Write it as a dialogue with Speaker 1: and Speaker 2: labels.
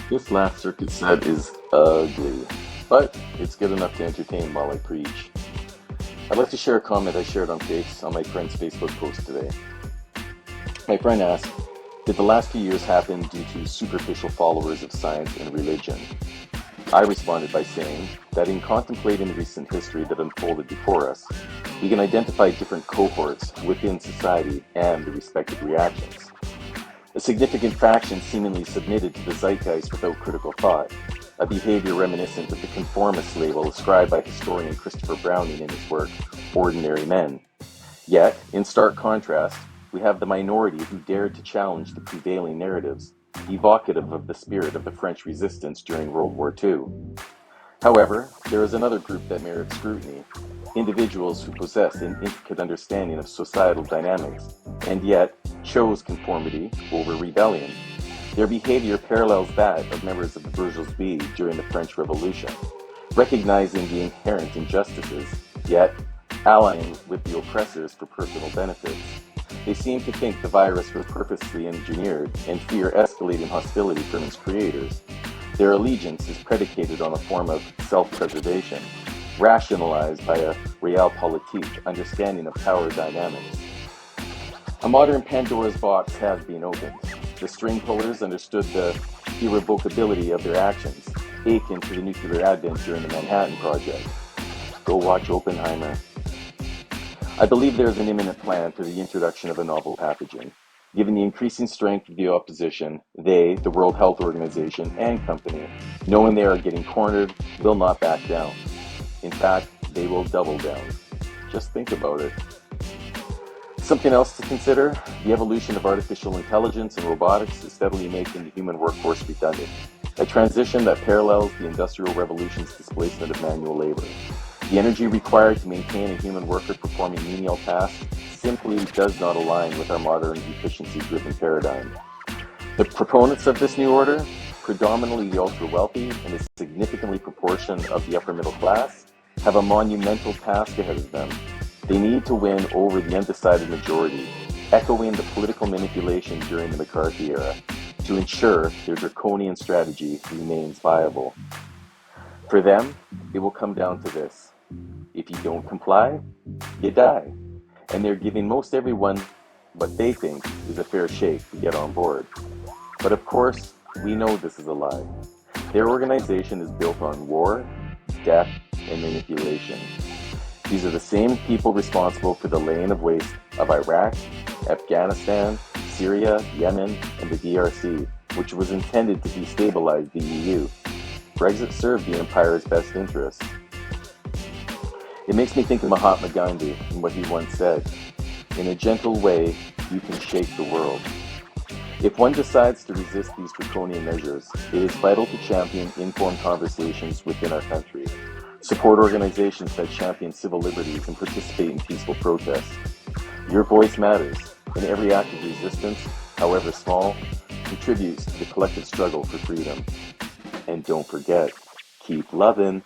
Speaker 1: This last circuit set is ugly, but it's good enough to entertain while I preach. I'd like to share a comment I shared on my friend's Facebook post today. My friend asked, did the last few years happen due to superficial followers of science and religion? I responded by saying that in contemplating the recent history that unfolded before us, we can identify different cohorts within society and the respective reactions. A significant faction seemingly submitted to the zeitgeist without critical thought, a behavior reminiscent of the conformist label ascribed by historian Christopher Browning in his work, Ordinary Men. Yet, in stark contrast, we have the minority who dared to challenge the prevailing narratives, evocative of the spirit of the French resistance during World War II. However, there is another group that merits scrutiny, individuals who possess an intricate understanding of societal dynamics, and yet chose conformity over rebellion. Their behavior parallels that of members of the bourgeoisie during the French Revolution, recognizing the inherent injustices, yet allying with the oppressors for personal benefits. They seem to think the virus was purposely engineered and fear escalating hostility from its creators. Their allegiance is predicated on a form of self-preservation, rationalized by a realpolitik understanding of power dynamics. A modern Pandora's box has been opened. The string pullers understood the irrevocability of their actions, akin to the nuclear advent during the Manhattan Project. Go watch Oppenheimer. I believe there is an imminent plan for the introduction of a novel pathogen. Given the increasing strength of the opposition, they, the World Health Organization and company, knowing they are getting cornered, will not back down. In fact, they will double down. Just think about it. Something else to consider, the evolution of artificial intelligence and robotics is steadily making the human workforce redundant, a transition that parallels the Industrial Revolution's displacement of manual labor. The energy required to maintain a human worker performing menial tasks simply does not align with our modern efficiency-driven paradigm. The proponents of this new order, predominantly the ultra-wealthy and a significantly proportion of the upper middle class, have a monumental task ahead of them. They need to win over the undecided majority, echoing the political manipulation during the McCarthy era, to ensure their draconian strategy remains viable. For them, it will come down to this. If you don't comply, you die. And they're giving most everyone what they think is a fair shake to get on board. But of course, we know this is a lie. Their organization is built on war, death, and manipulation. These are the same people responsible for the laying of waste of Iraq, Afghanistan, Syria, Yemen, and the DRC, which was intended to destabilize the EU. Brexit served the empire's best interests. It makes me think of Mahatma Gandhi and what he once said, "In a gentle way, you can shake the world." If one decides to resist these draconian measures, it is vital to champion informed conversations within our country, support organizations that champion civil liberties and participate in peaceful protests. Your voice matters, and every act of resistance, however small, contributes to the collective struggle for freedom. And don't forget, keep loving.